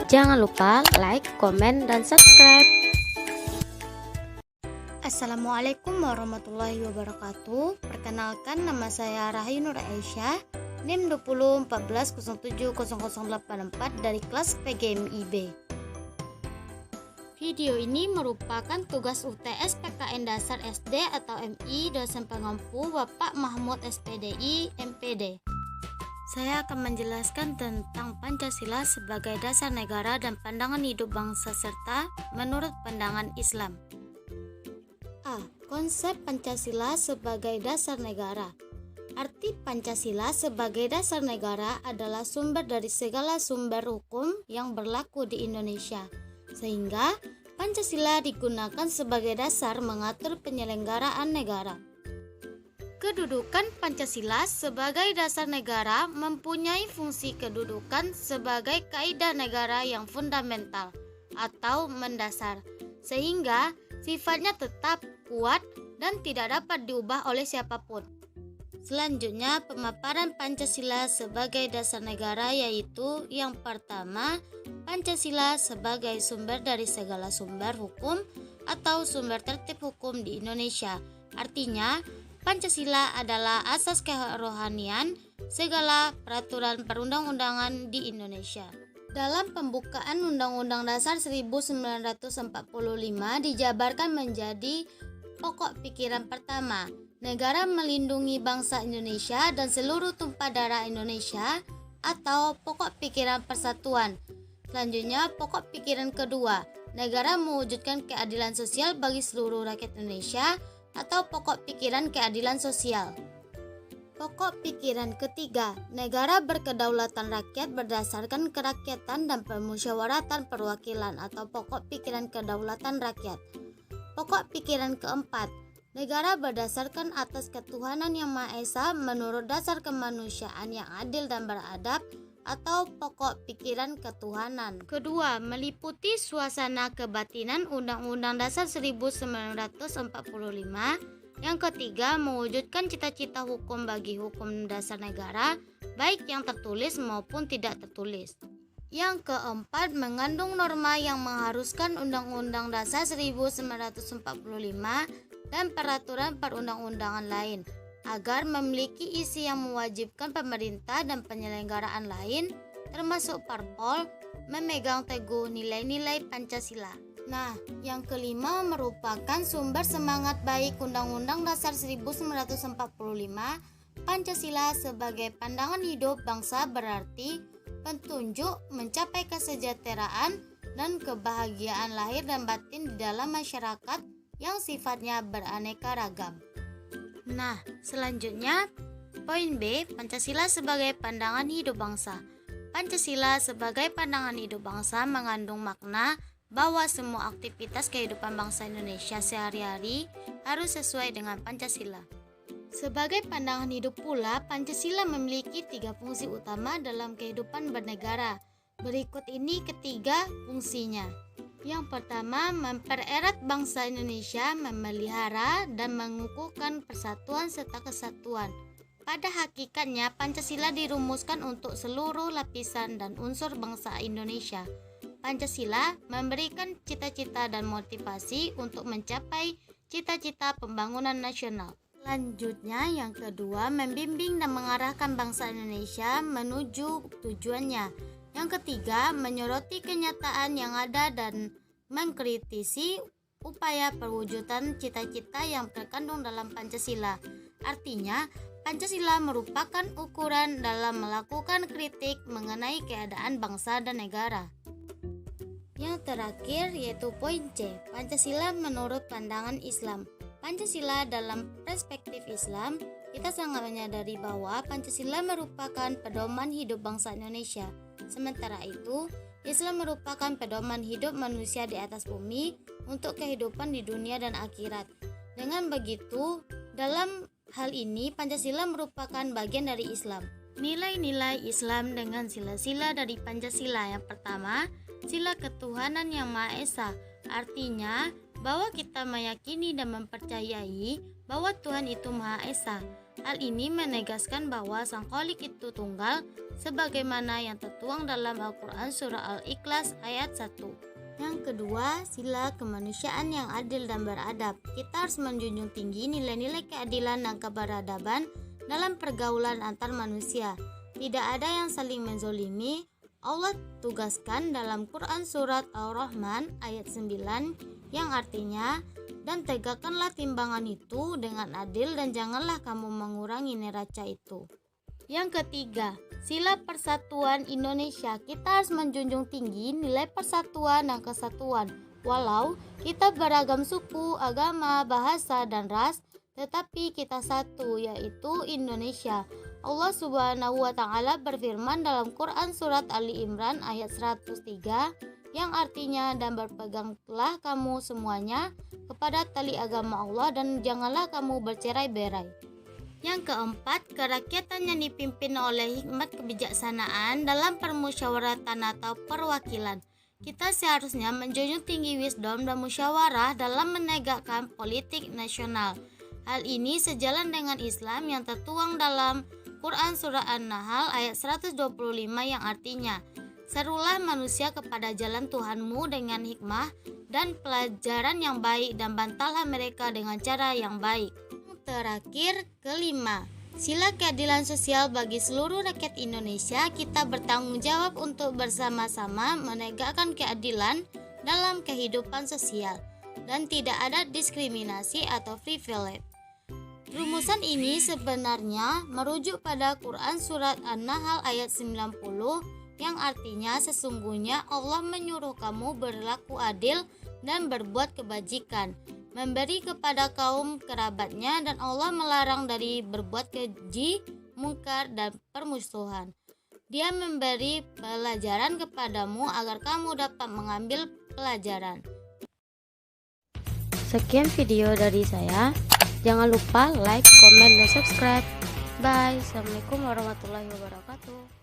Jangan lupa like, komen, dan subscribe. Assalamualaikum warahmatullahi wabarakatuh. Perkenalkan, nama saya Rahayu Nur Aisyah, NIM 2014070084 dari kelas PGMIB. Video ini merupakan tugas UTS PKN Dasar SD atau MI dosen pengampu Bapak Mahmud SPDI MPD. Saya akan menjelaskan tentang Pancasila sebagai dasar negara dan pandangan hidup bangsa serta menurut pandangan Islam. A. Konsep Pancasila sebagai dasar negara. Arti Pancasila sebagai dasar negara adalah sumber dari segala sumber hukum yang berlaku di Indonesia, sehingga Pancasila digunakan sebagai dasar mengatur penyelenggaraan negara. Kedudukan Pancasila sebagai dasar negara mempunyai fungsi kedudukan sebagai kaidah negara yang fundamental atau mendasar, sehingga sifatnya tetap, kuat, dan tidak dapat diubah oleh siapapun. Selanjutnya, pemaparan Pancasila sebagai dasar negara yaitu yang pertama, Pancasila sebagai sumber dari segala sumber hukum atau sumber tertib hukum di Indonesia. Artinya, Pancasila adalah asas kerohanian segala peraturan perundang-undangan di Indonesia. Dalam pembukaan Undang-Undang Dasar 1945 dijabarkan menjadi pokok pikiran pertama, negara melindungi bangsa Indonesia dan seluruh tumpah darah Indonesia atau pokok pikiran persatuan. Selanjutnya, pokok pikiran kedua, negara mewujudkan keadilan sosial bagi seluruh rakyat Indonesia atau pokok pikiran keadilan sosial. Pokok pikiran ketiga, negara berkedaulatan rakyat berdasarkan kerakyatan dan permusyawaratan perwakilan atau pokok pikiran kedaulatan rakyat. Pokok pikiran keempat, negara berdasarkan atas ketuhanan yang Maha Esa menurut dasar kemanusiaan yang adil dan beradab atau pokok pikiran ketuhanan. Kedua, meliputi suasana kebatinan Undang-Undang Dasar 1945. Yang ketiga, mewujudkan cita-cita hukum bagi hukum dasar negara, baik yang tertulis maupun tidak tertulis. Yang keempat, mengandung norma yang mengharuskan Undang-Undang Dasar 1945 dan peraturan perundang-undangan lain agar memiliki isi yang mewajibkan pemerintah dan penyelenggaraan lain, termasuk parpol, memegang teguh nilai-nilai Pancasila. Nah, yang kelima merupakan sumber semangat baik Undang-Undang Dasar 1945. Pancasila sebagai pandangan hidup bangsa berarti petunjuk mencapai kesejahteraan dan kebahagiaan lahir dan batin di dalam masyarakat yang sifatnya beraneka ragam. Nah, selanjutnya poin B, Pancasila sebagai pandangan hidup bangsa. Pancasila sebagai pandangan hidup bangsa mengandung makna bahwa semua aktivitas kehidupan bangsa Indonesia sehari-hari harus sesuai dengan Pancasila. Sebagai pandangan hidup pula, Pancasila memiliki 3 fungsi utama dalam kehidupan bernegara. Berikut ini ketiga fungsinya. Yang pertama, mempererat bangsa Indonesia, memelihara dan mengukuhkan persatuan serta kesatuan. Pada hakikatnya, Pancasila dirumuskan untuk seluruh lapisan dan unsur bangsa Indonesia. Pancasila memberikan cita-cita dan motivasi untuk mencapai cita-cita pembangunan nasional. Selanjutnya, yang kedua, membimbing dan mengarahkan bangsa Indonesia menuju tujuannya. Yang ketiga, menyoroti kenyataan yang ada dan mengkritisi upaya perwujudan cita-cita yang terkandung dalam Pancasila. Artinya, Pancasila merupakan ukuran dalam melakukan kritik mengenai keadaan bangsa dan negara. Yang terakhir yaitu poin C, Pancasila menurut pandangan Islam. Pancasila dalam perspektif Islam, kita sangat menyadari bahwa Pancasila merupakan pedoman hidup bangsa Indonesia. Sementara itu, Islam merupakan pedoman hidup manusia di atas bumi untuk kehidupan di dunia dan akhirat. Dengan begitu, dalam hal ini Pancasila merupakan bagian dari Islam. Nilai-nilai Islam dengan sila-sila dari Pancasila. Yang pertama, sila ketuhanan yang Maha Esa. Artinya bahwa kita meyakini dan mempercayai bahwa Tuhan itu Maha Esa. Hal ini menegaskan bahwa Sang Kholik itu tunggal, sebagaimana yang tertuang dalam Al-Quran Surah Al-Ikhlas ayat 1. Yang kedua, sila kemanusiaan yang adil dan beradab. Kita harus menjunjung tinggi nilai-nilai keadilan dan keberadaban dalam pergaulan antar manusia. Tidak ada yang saling menzolimi. Allah tugaskan dalam Quran Surat Ar-Rahman ayat 9 yang artinya, dan tegakkanlah timbangan itu dengan adil dan janganlah kamu mengurangi neraca itu. Yang ketiga, sila persatuan Indonesia. Kita harus menjunjung tinggi nilai persatuan dan kesatuan. Walau kita beragam suku, agama, bahasa, dan ras, tetapi kita satu, yaitu Indonesia. Allah Subhanahu wa Ta'ala berfirman dalam Quran Surat Ali Imran ayat 103 yang artinya, dan berpeganglah kamu semuanya kepada tali agama Allah dan janganlah kamu bercerai-berai. Yang keempat, kerakyatan yang dipimpin oleh hikmat kebijaksanaan dalam permusyawaratan atau perwakilan. Kita seharusnya menjunjung tinggi wisdom dan musyawarah dalam menegakkan politik nasional. Hal ini sejalan dengan Islam yang tertuang dalam Quran Surah An-Nahl ayat 125 yang artinya, serulah manusia kepada jalan Tuhanmu dengan hikmah dan pelajaran yang baik dan bantallah mereka dengan cara yang baik. Terakhir, kelima, sila keadilan sosial bagi seluruh rakyat Indonesia. Kita bertanggung jawab untuk bersama-sama menegakkan keadilan dalam kehidupan sosial dan tidak ada diskriminasi atau privilege. Rumusan ini sebenarnya merujuk pada Quran Surat An-Nahl ayat 90 yang artinya sesungguhnya Allah menyuruh kamu berlaku adil dan berbuat kebajikan, memberi kepada kaum kerabatnya, dan Allah melarang dari berbuat keji, mungkar, dan permusuhan. Dia memberi pelajaran kepadamu agar kamu dapat mengambil pelajaran. Sekian video dari saya. Jangan lupa like, komen, dan subscribe. Bye. Assalamualaikum warahmatullahi wabarakatuh.